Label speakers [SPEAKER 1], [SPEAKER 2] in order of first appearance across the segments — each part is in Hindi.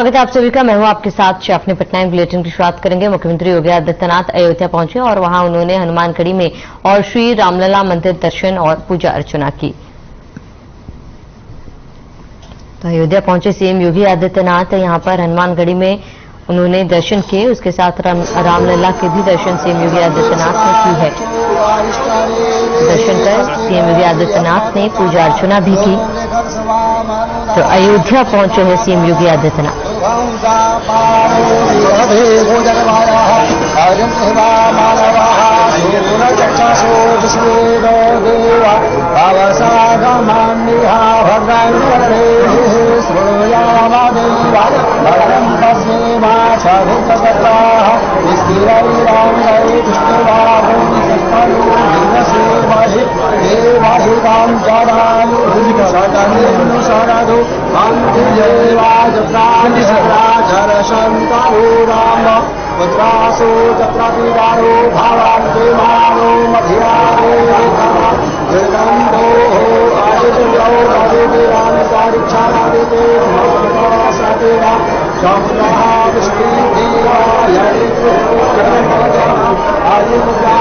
[SPEAKER 1] स्वागत है आप सभी का। मैं हूं आपके साथ शाफनी पटनायक। बुलेटिन की शुरुआत करेंगे। मुख्यमंत्री योगी आदित्यनाथ अयोध्या पहुंचे और वहां उन्होंने हनुमानगढ़ी में और श्री रामलला मंदिर दर्शन और पूजा अर्चना की। तो अयोध्या पहुंचे सीएम योगी आदित्यनाथ यहां पर हनुमानगढ़ी में उन्होंने दर्शन किए। उसके साथ रामलला के भी दर्शन सीएम योगी आदित्यनाथ ने की है। दर्शन कर सीएम योगी आदित्यनाथ ने पूजा अर्चना भी की। तो अयोध्या पहुंचे हैं सीएम योगी आदित्यनाथ।
[SPEAKER 2] वज्रासो चत्रातिदारो भावान्ते मानो मधियारे जगदम्बो आदित्यो आदित्यादिक्षादिते महासातेरा चौद्रः विष्णुदेवा यदितो जगन्नाथ आदित्या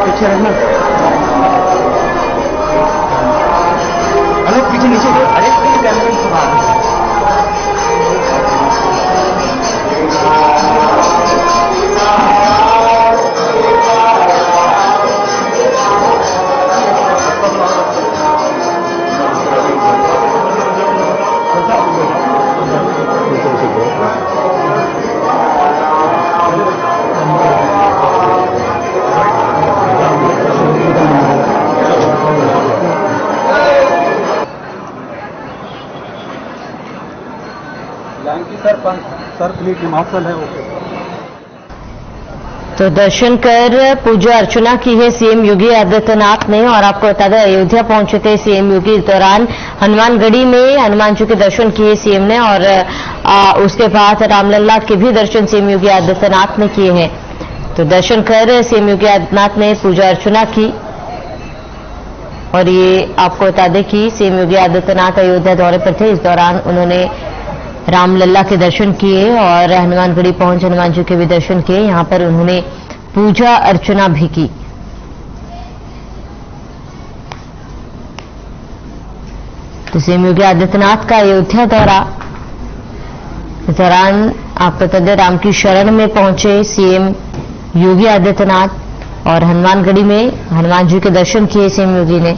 [SPEAKER 2] पीछे रहना। अरे पीछे नीचे अरे कैमरे सर प्लीज हिमाचल है। ओके।
[SPEAKER 1] तो दर्शन कर पूजा अर्चना की है सीएम योगी आदित्यनाथ ने। और आपको बता दें अयोध्या पहुंचे थे सीएम योगी। इस दौरान हनुमानगढ़ी में हनुमान जी के दर्शन किए सीएम ने और उसके बाद रामलला के भी दर्शन सीएम योगी आदित्यनाथ ने किए हैं। तो दर्शन कर सीएम योगी आदित्यनाथ ने पूजा अर्चना की। और ये आपको बता दें कि सीएम योगी आदित्यनाथ अयोध्या दौरे पर थे। इस दौरान उन्होंने रामलला के दर्शन किए और हनुमानगढ़ी पहुंच हनुमान जी के भी दर्शन किए। यहां पर उन्होंने पूजा अर्चना भी की। तो सीएम योगी आदित्यनाथ का अयोध्या दौरा। इस दौरान आपको बता दें राम की शरण में पहुंचे सीएम योगी आदित्यनाथ और हनुमानगढ़ी में हनुमान जी के दर्शन किए सीएम योगी ने।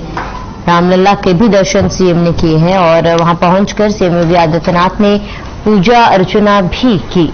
[SPEAKER 1] रामलला के भी दर्शन सीएम ने किए हैं और वहां पहुंचकर सीएम योगी आदित्यनाथ ने पूजा अर्चना भी की।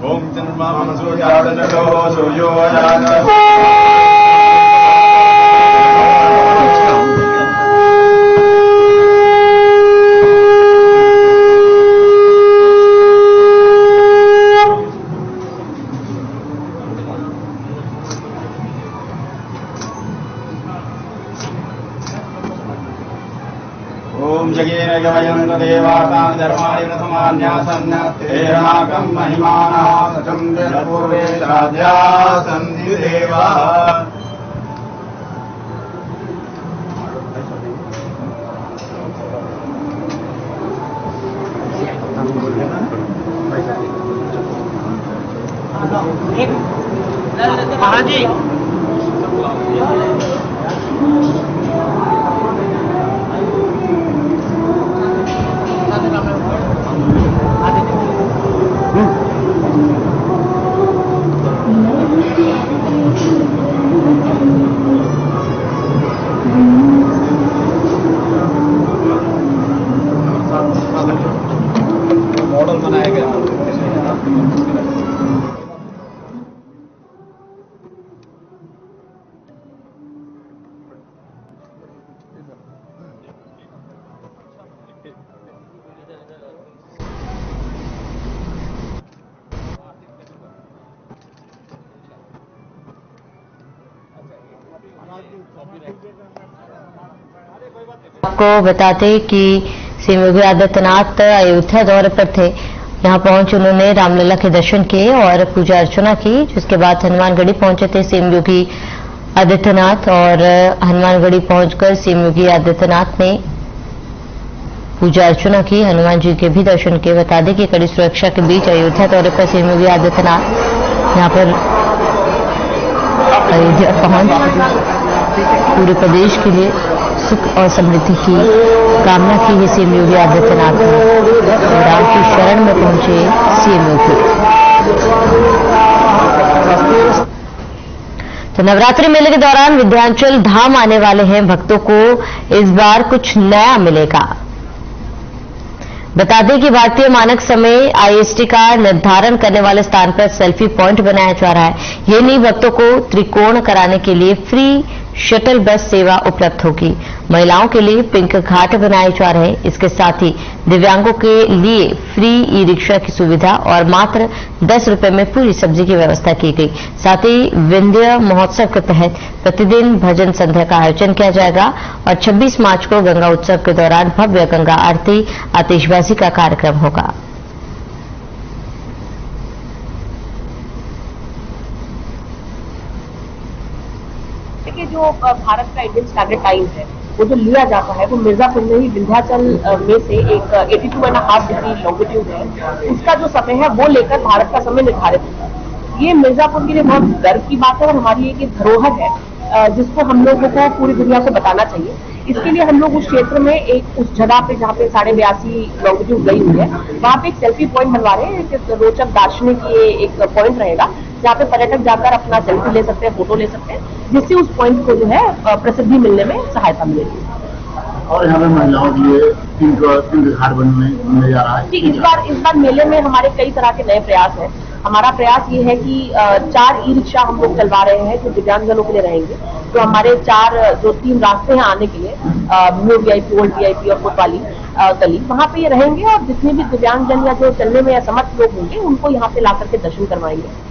[SPEAKER 2] ओम चंद्रमा सूर्यो सूर्यो जगेन गमयन्त देवातां धर्माणि प्रथमान्यासन्नतेनाकं महिमानः सचं पूर्वे राध्या सन्ति देवाः।
[SPEAKER 3] महाराज जी
[SPEAKER 1] आपको बताते कि सीएम योगी आदित्यनाथ अयोध्या दौरे पर थे। यहां पहुंच उन्होंने रामलला के दर्शन किए और पूजा अर्चना की, जिसके बाद हनुमानगढ़ी पहुंचे थे सीएम योगी आदित्यनाथ। और हनुमानगढ़ी पहुंचकर सीएम योगी आदित्यनाथ ने पूजा अर्चना की, हनुमान जी के भी दर्शन किए। बता दें कि कड़ी सुरक्षा के बीच अयोध्या दौरे पर सीएम योगी आदित्यनाथ यहां पर अयोध्या पहुंच पूरे प्रदेश के लिए सुख और समृद्धि की कामना की है सीएम योगी आदित्यनाथ ने। राम की शरण में पहुंचे सीएम योगी। तो नवरात्रि मेले के दौरान विंध्याचल धाम आने वाले हैं भक्तों को इस बार कुछ नया मिलेगा। बता दें कि भारतीय मानक समय आईएसटी का निर्धारण करने वाले स्थान पर सेल्फी पॉइंट बनाया जा रहा है। ये नहीं, भक्तों को त्रिकोण कराने के लिए फ्री शटल बस सेवा उपलब्ध होगी। महिलाओं के लिए पिंक घाट बनाए जा रहे हैं। इसके साथ ही दिव्यांगों के लिए फ्री ई रिक्शा की सुविधा और मात्र 10 रुपए में पूरी सब्जी की व्यवस्था की गई। साथ ही विंध्य महोत्सव के तहत प्रतिदिन भजन संध्या का आयोजन किया जाएगा और 26 मार्च को गंगा उत्सव के दौरान भव्य गंगा आरती आतिशबाजी का कार्यक्रम होगा।
[SPEAKER 3] कि जो भारत का इंडियन स्टैंडर्ड टाइम है वो जो लिया जाता है वो मिर्जापुर में ही विंध्याचल में से एक 82.5 डिग्री लॉन्गिट्यूड है, उसका जो समय है वो लेकर भारत का समय निर्धारित होता है। ये मिर्जापुर के लिए बहुत गर्व की बात है और हमारी एक धरोहर है जिसको हम लोगों को पूरी दुनिया को बताना चाहिए। इसके लिए हम लोग उस क्षेत्र में एक उस जगह पे जहाँ पे 82.5 लॉन्गिट्यूड गई हुई है वहाँ पे एक सेल्फी पॉइंट बनवा रहे हैं। एक रोचक दार्शनिक ये एक पॉइंट रहेगा जहाँ पे पर्यटक जाकर अपना सेल्फी ले सकते हैं, फोटो ले सकते हैं, जिससे उस पॉइंट को जो है प्रसिद्धि मिलने में सहायता मिलेगी।
[SPEAKER 4] और यहाँ पे महिलाओं के लिए पिंक घाट बनने जा रहा है।
[SPEAKER 3] जी, इस बार मेले में हमारे कई तरह के नए प्रयास हैं। हमारा प्रयास ये है कि 4 ई रिक्शा हम लोग चलवा रहे हैं जो दिव्यांगजनों के लिए रहेंगे। तो हमारे 3 रास्ते हैं आने के लिए, न्यू वीआईपी, ओल्ड वीआईपी और कोतवाली गली, वहाँ पे ये रहेंगे और जितने भी दिव्यांगजन या जो चलने में असमर्थ लोग होंगे उनको यहाँ पे ला करके दर्शन करवाएंगे।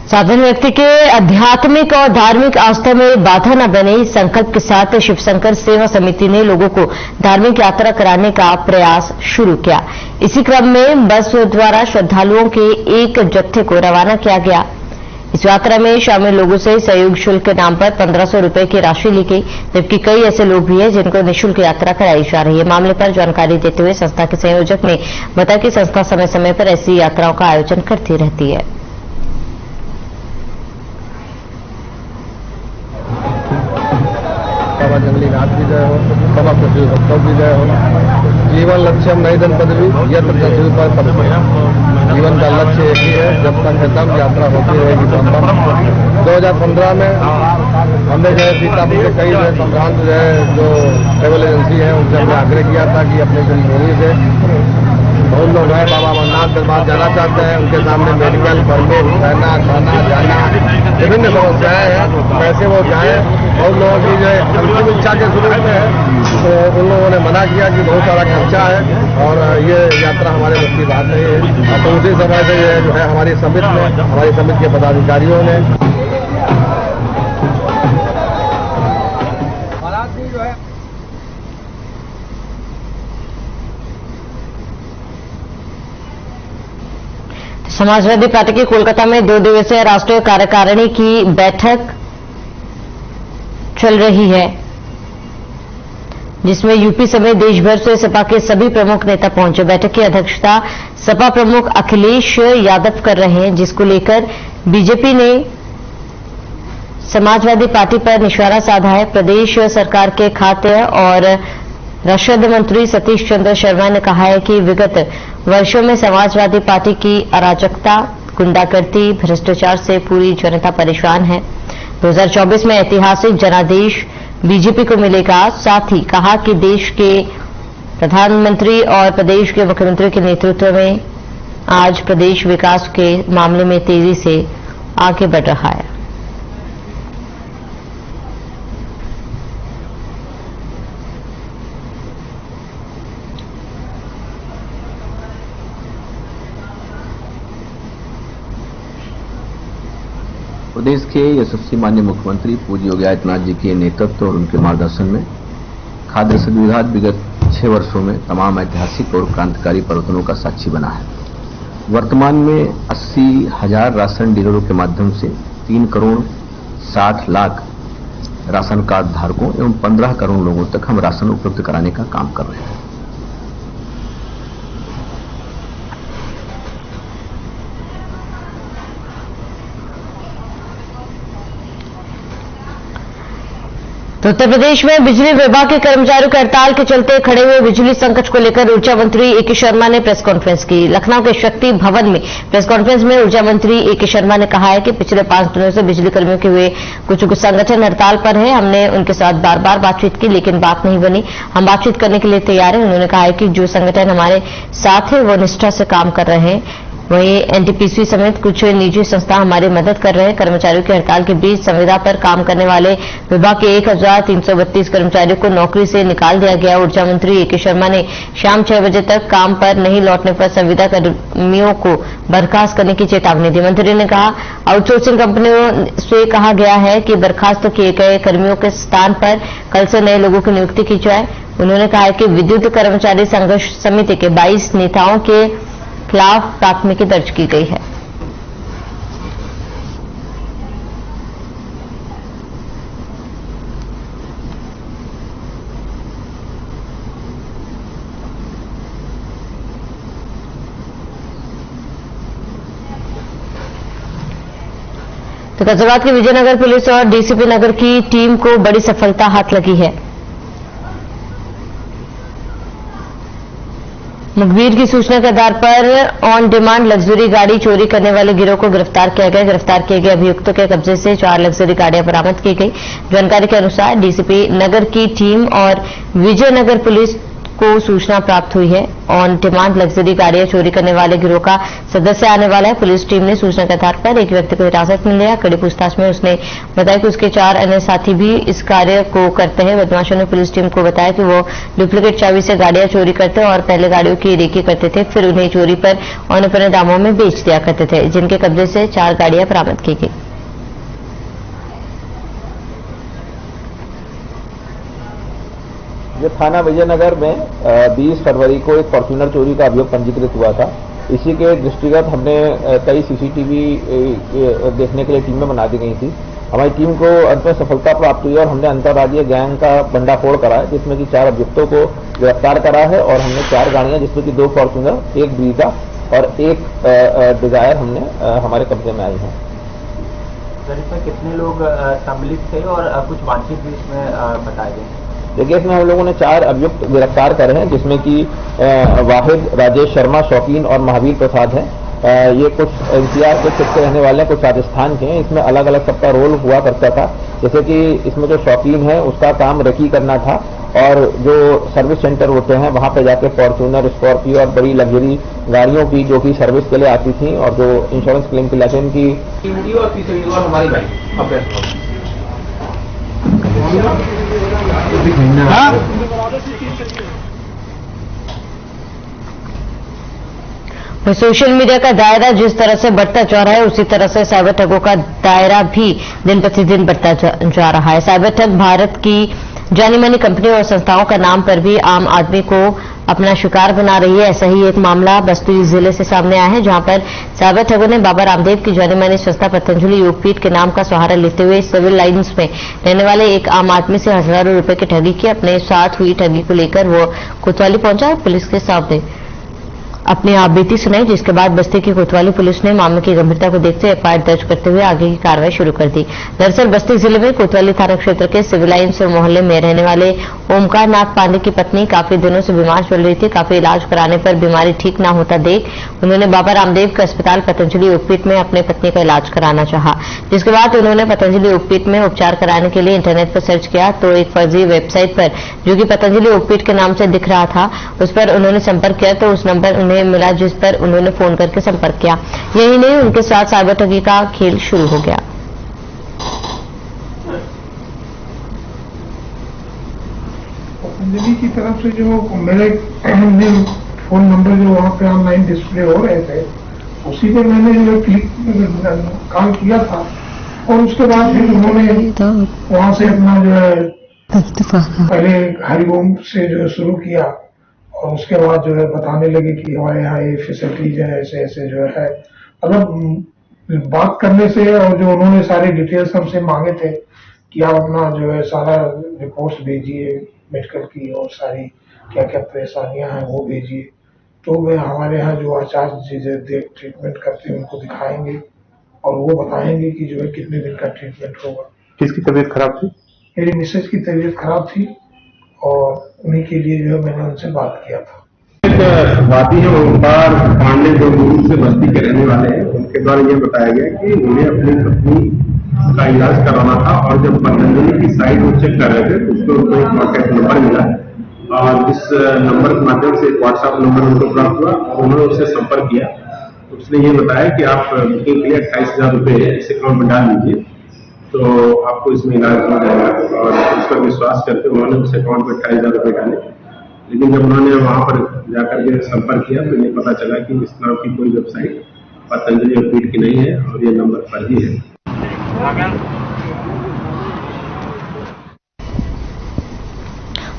[SPEAKER 1] साधारण व्यक्ति के आध्यात्मिक और धार्मिक आस्था में बाधा न बने, इस संकल्प के साथ शिव शंकर सेवा समिति ने लोगों को धार्मिक यात्रा कराने का प्रयास शुरू किया। इसी क्रम में बस द्वारा श्रद्धालुओं के एक जत्थे को रवाना किया गया। इस यात्रा में शामिल लोगों से सहयोग शुल्क के नाम पर 1500 रुपए की राशि ली गई, जबकि कई ऐसे लोग भी हैं जिनको निःशुल्क यात्रा कराई जा रही है। मामले पर जानकारी देते हुए संस्था के संयोजक ने बताया कि संस्था समय समय पर ऐसी यात्राओं का आयोजन करती रहती है।
[SPEAKER 5] बाबा जंगली घाट भी जय हो, बाबा पृथ्वी भक्तों भी जय हो। जीवन लक्ष्यम नई दन पदवी यत्र पृथ्वी पर पदवी। जीवन का लक्ष्य एक ही है, जब तक है तब यात्रा होती रहेगी। 2015 में हमने जो है सीतापुर के कई संभ्रांत जो ट्रेवल एजेंसी है उनसे हमने आग्रह किया था कि अपने जन्मभूमि से बहुत लोग हैं बाबा अमरनाथ दरबार जाना चाहते हैं, उनके सामने मेडिकल परमिट, रहना, खाना, जाना, विभिन्न समस्याएं हैं, कैसे वो जाएं। बहुत लोगों की जो अंतिम इच्छा के स्वरूप में है तो उन लोगों ने मना किया कि बहुत सारा खर्चा है और ये यात्रा हमारे बस की बात नहीं है। तो उसी समय से ये जो है हमारी समिति के पदाधिकारियों ने
[SPEAKER 1] समाजवादी पार्टी की कोलकाता में 2 दिवसीय राष्ट्रीय कार्यकारिणी की बैठक चल रही है, जिसमें यूपी समेत देश भर से सपा के सभी प्रमुख नेता पहुंचे। बैठक की अध्यक्षता सपा प्रमुख अखिलेश यादव कर रहे हैं, जिसको लेकर बीजेपी ने समाजवादी पार्टी पर निशाना साधा है। प्रदेश सरकार के खाद्य और रसद मंत्री सतीश चंद्र शर्मा ने कहा है कि विगत वर्षों में समाजवादी पार्टी की अराजकता, गुंडागर्दी, भ्रष्टाचार से पूरी जनता परेशान है। 2024 में ऐतिहासिक जनादेश बीजेपी को मिलेगा। साथ ही कहा कि देश के प्रधानमंत्री और प्रदेश के मुख्यमंत्री के नेतृत्व में आज प्रदेश विकास के मामले में तेजी से आगे बढ़ रहा है।
[SPEAKER 6] प्रदेश के यशस्वी माननीय मुख्यमंत्री पूज्य योगी आदित्यनाथ जी के नेतृत्व और उनके मार्गदर्शन में खाद्य रसद विभाग विगत 6 वर्षों में तमाम ऐतिहासिक और क्रांतिकारी परिवर्तनों का साक्षी बना है। वर्तमान में 80,000 राशन डीलरों के माध्यम से 3 करोड़ 60 लाख राशन कार्ड धारकों एवं 15 करोड़ लोगों तक हम राशन उपलब्ध कराने का काम कर रहे हैं।
[SPEAKER 1] तो उत्तर प्रदेश में बिजली विभाग के कर्मचारियों की हड़ताल के चलते खड़े हुए बिजली संकट को लेकर ऊर्जा मंत्री ए.के. शर्मा ने प्रेस कॉन्फ्रेंस की। लखनऊ के शक्ति भवन में प्रेस कॉन्फ्रेंस में ऊर्जा मंत्री ए.के. शर्मा ने कहा है कि पिछले 5 दिनों से बिजली कर्मियों के हुए कुछ संगठन हड़ताल पर है। हमने उनके साथ बार बार बातचीत की, लेकिन बात नहीं बनी। हम बातचीत करने के लिए तैयार हैं। उन्होंने कहा है कि जो संगठन हमारे साथ है वो निष्ठा से काम कर रहे हैं। वहीं एनटीपीसी समेत कुछ निजी संस्था हमारी मदद कर रहे हैं। कर्मचारियों की हड़ताल के बीच संविदा पर काम करने वाले विभाग के 1332 कर्मचारियों को नौकरी से निकाल दिया गया। ऊर्जा मंत्री ए.के. शर्मा ने शाम 6 बजे तक काम पर नहीं लौटने पर संविदा कर्मियों को बर्खास्त करने की चेतावनी दी। मंत्री ने कहा, आउटसोर्सिंग कंपनियों से कहा गया है कि बर्खास्त किए गए कर्मियों के स्थान पर कल से नए लोगों की नियुक्ति की जाए। उन्होंने कहा है कि विद्युत कर्मचारी संघर्ष समिति के 22 नेताओं के खिलाफ प्राथमिकी दर्ज की गई है। तो गाजियाबाद की विजयनगर पुलिस और डीसीपी नगर की टीम को बड़ी सफलता हाथ लगी है। मुखबिर की सूचना के आधार पर ऑन डिमांड लग्जरी गाड़ी चोरी करने वाले गिरोह को गिरफ्तार किया गया। गिरफ्तार किए गए अभियुक्तों के कब्जे से 4 लग्जरी गाड़ियां बरामद की गई। जानकारी के अनुसार डीसीपी नगर की टीम और विजयनगर पुलिस को सूचना प्राप्त हुई है। ऑन डिमांड लग्जरी गाड़ियां चोरी करने वाले गिरोह का सदस्य आने वाला है। पुलिस टीम ने सूचना के आधार पर एक व्यक्ति को हिरासत में लिया। कड़ी पूछताछ में उसने बताया कि उसके 4 अन्य साथी भी इस कार्य को करते हैं। बदमाशों ने पुलिस टीम को बताया कि वो डुप्लीकेट चाबी से गाड़ियां चोरी करते और पहले गाड़ियों की रेकी करते थे, फिर उन्हें चोरी पर औने पौने दामों में बेच दिया करते थे, जिनके कब्जे से 4 गाड़ियां बरामद की गई।
[SPEAKER 7] ये थाना विजयनगर में 20 फरवरी को एक फॉर्च्यूनर चोरी का अभियोग पंजीकृत हुआ था। इसी के दृष्टिगत हमने कई सीसीटीवी देखने के लिए टीमें बना दी गई थी। हमारी टीम को अंत में सफलता प्राप्त हुई और हमने अंतर्राज्यीय गैंग का भंडाफोड़ करा है, जिसमें कि 4 अभियुक्तों को गिरफ्तार करा है और हमने 4 गाड़ियां, जिसमें कि 2 फॉर्च्यूनर, 1 ब्रीजा और 1 डिजायर हमने हमारे कब्जे में आई है।
[SPEAKER 8] सर, इसमें कितने लोग सम्मिलित थे और कुछ वांछित भी इसमें बताए गए?
[SPEAKER 7] देखिए, इसमें हम लोगों ने 4 अभियुक्त गिरफ्तार करे हैं, जिसमें कि वाहिद, राजेश शर्मा, शौकीन और महावीर प्रसाद हैं। ये कुछ एनसीआर के क्षेत्र के रहने वाले हैं, कुछ राजस्थान के हैं। इसमें अलग अलग सबका रोल हुआ करता था। जैसे कि इसमें जो शौकीन है उसका काम रेकी करना था और जो सर्विस सेंटर होते हैं वहां पे जाके फॉर्च्यूनर, स्कॉर्पियो और बड़ी लग्जरी गाड़ियों की जो कि सर्विस के लिए आती थी और जो इंश्योरेंस क्लेम के लिए उनकी और तीसरी और हमारी गाड़ी
[SPEAKER 1] सोशल मीडिया का दायरा जिस तरह से बढ़ता जा रहा है, उसी तरह से साइबर ठगों का दायरा भी दिन प्रतिदिन बढ़ता जा रहा है। साइबर ठग भारत की जानी मानी कंपनियों और संस्थाओं का नाम पर भी आम आदमी को अपना शिकार बना रही है। ऐसा ही एक मामला बस्ती जिले से सामने आया है, जहां पर साइबर ठगों ने बाबा रामदेव की जानी मानी संस्था पतंजलि योगपीठ के नाम का सहारा लेते हुए सिविल लाइंस में रहने वाले एक आम आदमी से हजारों रुपए की ठगी की। अपने साथ हुई ठगी को लेकर वो कोतवाली पहुंचा, पुलिस के सामने अपनी आप बीती सुनाई, जिसके बाद बस्ती की कोतवाली पुलिस ने मामले की गंभीरता को देखते हुए एफआईआर दर्ज करते हुए आगे की कार्रवाई शुरू कर दी। दरअसल बस्ती जिले में कोतवाली थाना क्षेत्र के सिविल लाइंस मोहल्ले में रहने वाले ओमकार नाथ पांडे की पत्नी काफी दिनों से बीमार चल रही थी। काफी इलाज कराने पर बीमारी ठीक न होता देख उन्होंने बाबा रामदेव के अस्पताल पतंजलि योगपीठ में अपनी पत्नी का इलाज कराना चाहा। जिसके बाद उन्होंने पतंजलि योगपीठ में उपचार कराने के लिए इंटरनेट पर सर्च किया तो एक फर्जी वेबसाइट पर, जो कि पतंजलि योगपीठ के नाम से दिख रहा था, उस पर उन्होंने संपर्क किया तो उस नंबर उन्हें मिला, जिस पर उन्होंने फोन करके संपर्क किया। यही नहीं, उनके साथ साइबर ठगी का खेल शुरू हो गया।
[SPEAKER 9] पतंजलि की तरफ से जो मेरे फोन नंबर जो वहाँ पे ऑनलाइन डिस्प्ले हो रहे थे, उसी पे मैंने जो क्लिक कॉल किया था और उसके बाद फिर उन्होंने वहां से अपना जो है पहले हरिओम से जो शुरू किया और उसके बाद जो है बताने लगे कि हमारे यहाँ ये फैसिलिटीज है, ऐसे ऐसे जो है मतलब बात करने से और जो उन्होंने सारे डिटेल्स हमसे मांगे थे कि आप अपना जो है सारा रिपोर्ट्स भेजिए मेडिकल की और सारी क्या क्या परेशानियां हैं वो भेजिए, तो वे हमारे यहाँ जो आचार्य ट्रीटमेंट करते हैं उनको दिखाएंगे और वो बताएंगे कि जो है कितने दिन का ट्रीटमेंट होगा।
[SPEAKER 2] किसकी तबीयत खराब थी?
[SPEAKER 9] मेरी मिसेज की तबीयत खराब थी और उन्हीं के लिए जो है मैंने उनसे बात किया था।
[SPEAKER 2] एक वादी है ओंकार पांडे जो दूर से बस्ती के रहने वाले हैं, उनके द्वारा ये बताया गया कि उन्हें अपनी पत्नी का इलाज कराना था और जब पतंजलि की साइट वो चेक कर रहे थे तो उसको उनको एक कॉन्टैक्ट नंबर मिला और इस नंबर के माध्यम से एक व्हाट्सएप नंबर उनको प्राप्त हुआ और उन्होंने उससे संपर्क किया। उसने ये बताया कि आप बुकिंग के लिए 28,000 रुपये इस अकाउंट में डाल दीजिए तो आपको इसमें इलाज हो जाएगा और उस पर विश्वास करके उन्होंने उस अकाउंट में 28,000 रुपये डाले। लेकिन जब उन्होंने वहाँ पर जाकर के संपर्क किया तो ये पता चला कि इस नाम की कोई वेबसाइट पतंजलि और पीठ की नहीं है और ये नंबर फर्जी है।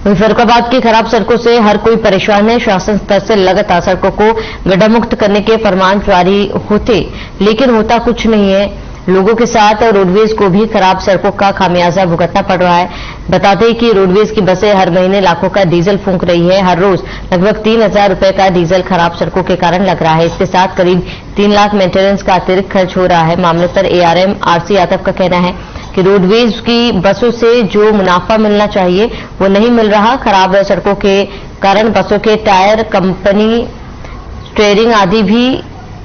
[SPEAKER 1] वहीं फरुखाबाद की खराब सड़कों से हर कोई परेशान है। शासन स्तर से लगातार सड़कों को गड्ढामुक्त करने के फरमान जारी होते लेकिन होता कुछ नहीं है। लोगों के साथ रोडवेज को भी खराब सड़कों का खामियाजा भुगतना पड़ रहा है। बताते हैं कि रोडवेज की बसें हर महीने लाखों का डीजल फूंक रही है। हर रोज लगभग 3,000 रुपए का डीजल खराब सड़कों के कारण लग रहा है। इसके साथ करीब 3 लाख मेंटेनेंस का अतिरिक्त खर्च हो रहा है। मामले पर एआरएम आरसी यादव का कहना है कि रोडवेज की बसों से जो मुनाफा मिलना चाहिए वो नहीं मिल रहा। खराब सड़कों के कारण बसों के टायर, कंपनी, स्टीयरिंग आदि भी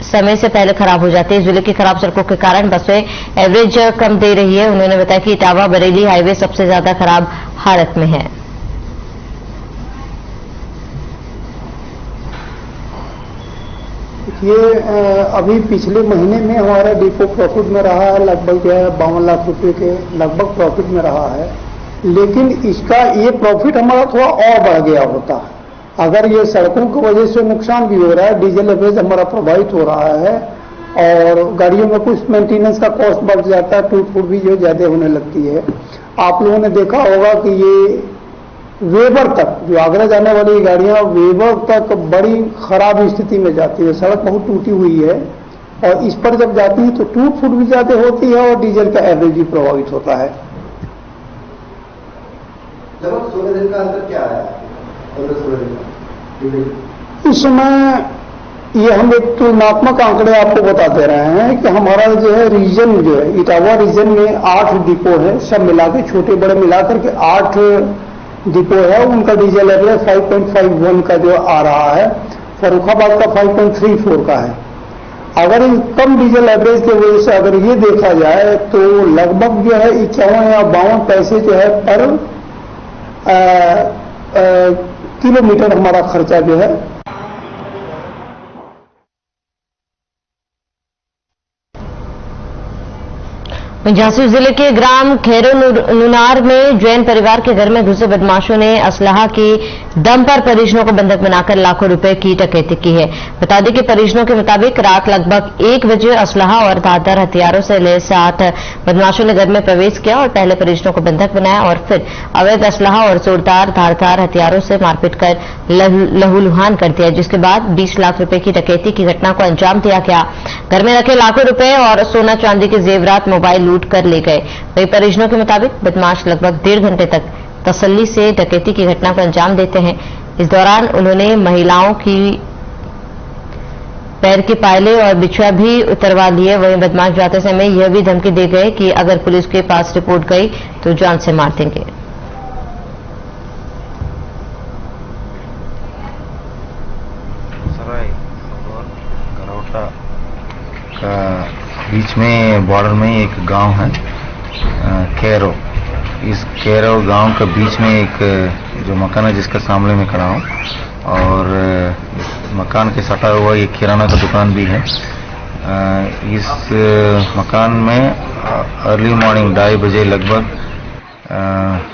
[SPEAKER 1] समय से पहले खराब हो जाते हैं। जिले की खराब सड़कों के कारण बसें एवरेज कम दे रही है। उन्होंने बताया कि इटावा बरेली हाईवे सबसे ज्यादा खराब हालत में है।
[SPEAKER 10] ये अभी पिछले महीने में हमारा डिपो प्रॉफिट में रहा है, लगभग जो है 52 लाख रुपए के लगभग प्रॉफिट में रहा है। लेकिन इसका ये प्रॉफिट हमारा थोड़ा और बढ़ गया होता अगर ये सड़कों की वजह से नुकसान भी हो रहा है, डीजल एवरेज हमारा प्रभावित हो रहा है और गाड़ियों में कुछ मेंटेनेंस का कॉस्ट बढ़ जाता है, टूट फूट भी जो ज्यादा होने लगती है। आप लोगों ने देखा होगा कि ये वेबर तक जो आगरा जाने वाली गाड़ियां वेबर तक बड़ी खराब स्थिति में जाती है। सड़क बहुत टूटी हुई है और इस पर जब जाती है तो टूट फूट भी ज्यादा होती है और डीजल का एवरेज भी प्रभावित होता है।
[SPEAKER 11] लगभग 16 दिन का अंतर क्या है?
[SPEAKER 10] इस समय ये हम एक तुलनात्मक आंकड़े आपको बता दे रहे हैं कि हमारा जो है रीजन जो है इटावा रीजन में 8 डिपो है, सब मिला के छोटे बड़े मिलाकर के 8 डिपो है। उनका डीजल एवरेज 5.51 का जो आ रहा है, फरुखाबाद का 5.34 का है। अगर इन कम डीजल एवरेज की वजह से अगर ये देखा जाए तो लगभग जो है 51 या 52 पैसे जो है पर किलोमीटर हमारा खर्चा जो है।
[SPEAKER 1] झांसी जिले के ग्राम खैरो नुनार में जैन परिवार के घर में घुसे बदमाशों ने असलाहा की दम पर परिजनों को बंधक बनाकर लाखों रुपए की डकैती की है। बता दें कि परिजनों के मुताबिक रात लगभग 1 बजे असलाहा और धारदार हथियारों से लैस 7 बदमाशों ने घर में प्रवेश किया और पहले परिजनों को बंधक बनाया और फिर अवैध असलाहा और जोरदार धारदार हथियारों से मारपीट कर लहूलुहान कर दिया, जिसके बाद 20 लाख रुपए की डकैती की घटना को अंजाम दिया गया। घर में रखे लाखों रुपए और सोना चांदी के जेवरात, मोबाइल लूट कर ले गए। वही परिजनों के मुताबिक बदमाश लगभग 1.5 घंटे तक तसल्ली से डकैती की घटना को अंजाम देते हैं। इस दौरान उन्होंने महिलाओं की पैर की पायलें और बिछुआ भी उतरवा लिए। वहीं बदमाश जाते समय यह भी धमकी दे गए कि अगर पुलिस के पास रिपोर्ट गई तो जान से मार देंगे।
[SPEAKER 12] का बीच में बॉर्डर में एक गांव है खैरो। इस खैरो गांव के बीच में एक जो मकान है जिसके सामने में खड़ा हूँ और मकान के सटा हुआ एक किराना का दुकान भी है। इस मकान में अर्ली मॉर्निंग 2:30 बजे लगभग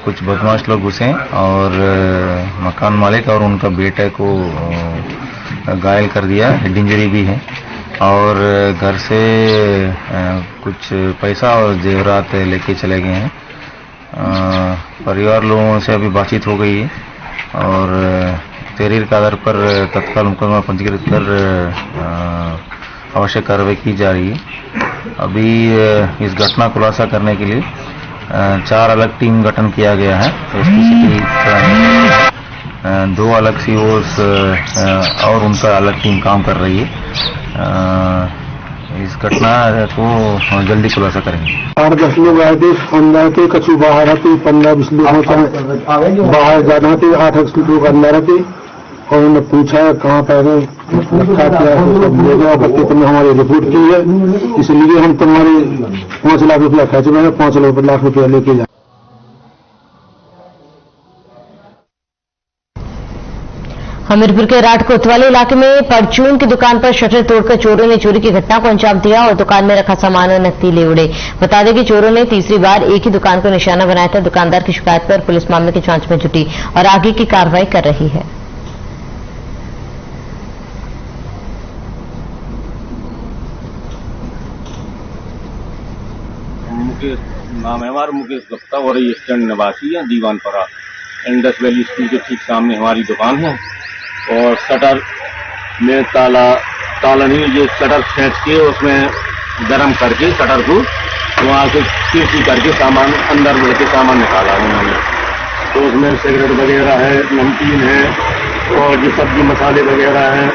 [SPEAKER 12] कुछ बदमाश लोग घुसे और मकान मालिक और उनका बेटे को घायल कर दिया, हेड इंजरी भी है। और घर से कुछ पैसा और जेवरात लेके चले गए हैं। परिवार लोगों से अभी बातचीत हो गई है और तहरीर के आधार पर तत्काल मुकदमा पंजीकृत कर आवश्यक कार्रवाई की जा रही है। अभी इस घटना खुलासा करने के लिए 4 अलग टीम गठन किया गया है। एसपीसीटी 2 अलग सीओस और उनका अलग टीम काम कर रही है। इस घटना को जल्दी खुलासा करेंगे।
[SPEAKER 13] 8-10 लोग आए थे, अंदर थे, कछु बाहर आते, 15-20 लोग बाहर जाना थे, 8 लोग अंदर थे और उन्होंने पूछा कहाँ पैसे रखा किया, सब ले गया। बच्चे तुमने हमारी रिपोर्ट की है, इसलिए हम तुम्हारे 5 लाख रुपया खर्च में 5 लाख रुपया लेके जाए।
[SPEAKER 1] हमीरपुर के राठ कोतवाली इलाके में परचून की दुकान पर शटर तोड़कर चोरों ने चोरी की घटना को अंजाम दिया और दुकान में रखा सामान और नकदी ले उड़े। बता दें कि चोरों ने तीसरी बार एक ही दुकान को निशाना बनाया था। दुकानदार की शिकायत पर पुलिस मामले की जांच में जुटी और आगे की कार्रवाई कर रही है।
[SPEAKER 14] मुकेश नाम है हमारा, मुकेश गुप्ता और ये स्टैंड निवासी है दीवानपुरा। इंडस वैली स्कूल के ठीक सामने हमारी दुकान है और शटर में ताला नहीं, ये शटर खींच के उसमें गर्म करके शटर को वहाँ से तिरछी करके सामान अंदर बढ़ के सामान निकाला उन्होंने। तो उसमें सिगरेट वगैरह है, नमकीन है और जो सब्जी मसाले वगैरह हैं,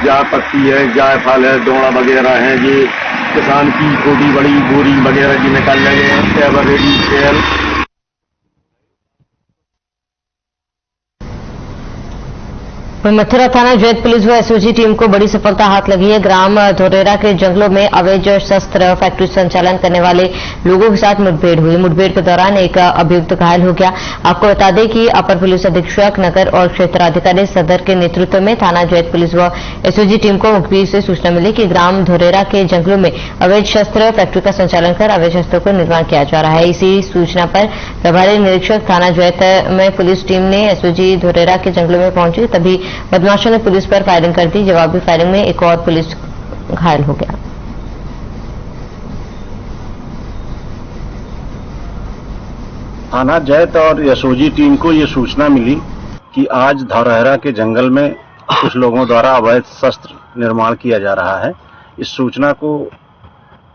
[SPEAKER 14] जाय पत्ती है, जायफल है, डोड़ा वगैरह है, ये किसान की छोटी बड़ी बोरी वगैरह जी निकाल लगे हैं, एवर रेडी तेल।
[SPEAKER 1] मथुरा थाना जैत पुलिस व एसओजी टीम को बड़ी सफलता हाथ लगी है। ग्राम धोरेरा के जंगलों में अवैध शस्त्र फैक्ट्री संचालन करने वाले लोगों के साथ मुठभेड़ हुई। मुठभेड़ के दौरान एक अभियुक्त घायल हो गया। आपको बता दें कि अपर पुलिस अधीक्षक नगर और क्षेत्राधिकारी सदर के नेतृत्व में थाना जैत पुलिस व एसओजी टीम को मुखबिर से सूचना मिली कि ग्राम धोरेरा के जंगलों में अवैध शस्त्र फैक्ट्री का संचालन कर अवैध शस्त्रों का निर्माण किया जा रहा है। इसी सूचना पर प्रभारी निरीक्षक थाना जैत में पुलिस टीम ने एसओजी धोरेरा के जंगलों में पहुंची, तभी बदमाशों ने पुलिस पर फायरिंग कर दी। जवाबी फायरिंग में एक और पुलिस घायल हो गया।
[SPEAKER 15] थाना जैत और एसओजी टीम को ये सूचना मिली कि आज धौरहरा के जंगल में कुछ लोगों द्वारा अवैध शस्त्र निर्माण किया जा रहा है। इस सूचना को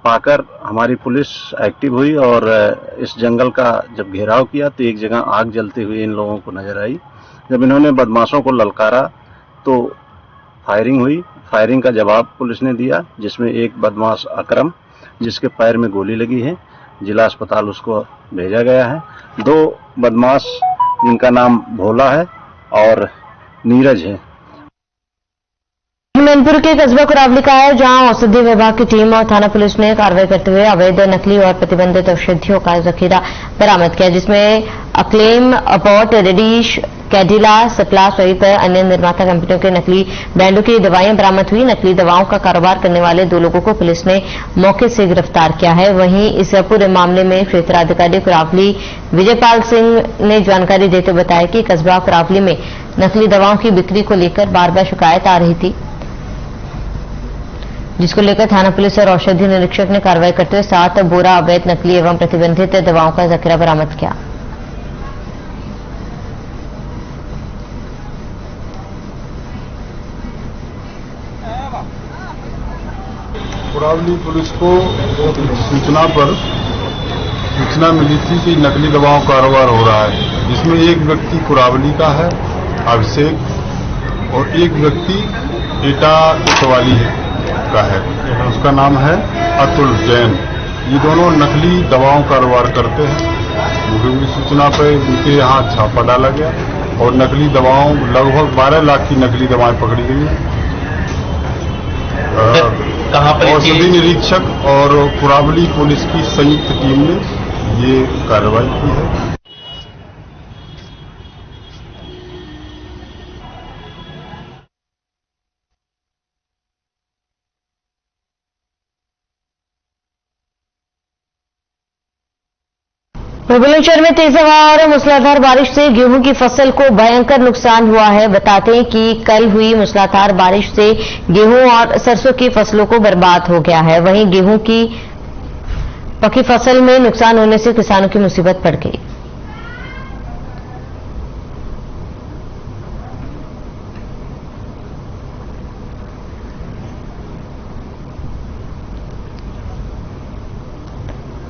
[SPEAKER 15] पाकर हमारी पुलिस एक्टिव हुई और इस जंगल का जब घेराव किया तो एक जगह आग जलते हुए इन लोगों को नजर आई। जब इन्होंने बदमाशों को ललकारा तो फायरिंग हुई। फायरिंग का जवाब पुलिस ने दिया, जिसमें एक बदमाश अकरम, जिसके पैर में गोली लगी है, जिला अस्पताल उसको भेजा गया है। 2 बदमाश जिनका नाम भोला है और नीरज है।
[SPEAKER 1] मैनपुर के कस्बा कुरावली का है, जहां औषधि विभाग की टीम और थाना पुलिस ने कार्रवाई करते हुए अवैध नकली और प्रतिबंधित औषधियों का जखीरा बरामद किया, जिसमें अक्लेम, अपॉट, रेडिश, कैडिला, सिप्ला सहित अन्य निर्माता कंपनियों के नकली ब्रांडों की दवाएं बरामद हुई। नकली दवाओं का कारोबार करने वाले 2 लोगों को पुलिस ने मौके से गिरफ्तार किया है। वहीं इस पूरे मामले में क्षेत्राधिकारी कुरावली विजयपाल सिंह ने जानकारी देते बताया कि कस्बा कुरावली में नकली दवाओं की बिक्री को लेकर बार बार शिकायत आ रही थी, जिसको लेकर थाना पुलिस और औषधि निरीक्षक ने कार्रवाई करते हुए 7 बोरा अवैध नकली एवं प्रतिबंधित दवाओं का जखीरा बरामद किया।
[SPEAKER 16] कुरावली पुलिस को सूचना मिली थी कि नकली दवाओं का कारोबार हो रहा है, जिसमें एक व्यक्ति कुरावली का है अभिषेक और एक व्यक्ति एटा कोतवाली का है, उसका नाम है अतुल जैन। ये दोनों नकली दवाओं का कारोबार करते हैं। मुझे सूचना पर उनके यहाँ छापा डाला गया और नकली दवाओं लगभग 12 लाख की नकली दवाएं पकड़ी गई हैं। औषधि निरीक्षक और कुरावली पुलिस की संयुक्त टीम ने ये कार्रवाई की है।
[SPEAKER 1] बुलंदशहर में तेज हवा और मूसलाधार बारिश से गेहूं की फसल को भयंकर नुकसान हुआ है। बताते हैं कि कल हुई मूसलाधार बारिश से गेहूं और सरसों की फसलों को बर्बाद हो गया है। वहीं गेहूं की पकी फसल में नुकसान होने से किसानों की मुसीबत पड़ गई।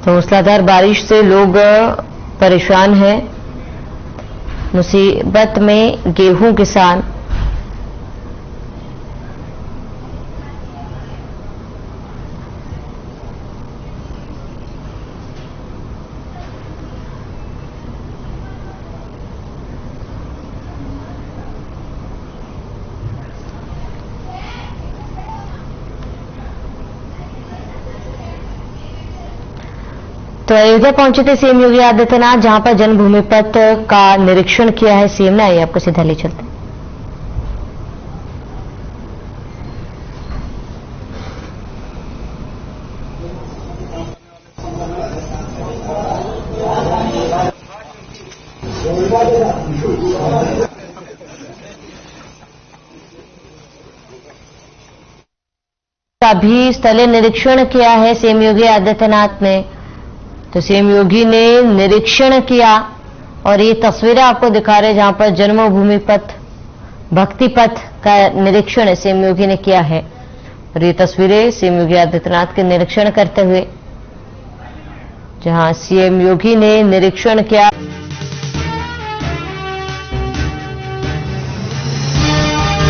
[SPEAKER 1] तो मूसलाधार बारिश से लोग परेशान हैं, मुसीबत में गेहूं किसान। तो अयोध्या पहुंचे थे सीएम योगी आदित्यनाथ, जहां पर जन्मभूमि पथ का निरीक्षण किया है सीएम ने। आइए आपको सीधा ले चलते हैं। अभी स्थलीय निरीक्षण किया है सीएम योगी आदित्यनाथ ने। तो सीएम योगी ने निरीक्षण किया और ये तस्वीरें आपको दिखा रहे हैं जहां पर जन्मभूमि पथ, भक्ति पथ का निरीक्षण सीएम योगी ने किया है। और ये तस्वीरें सीएम योगी आदित्यनाथ के निरीक्षण करते हुए, जहां सीएम योगी ने निरीक्षण किया।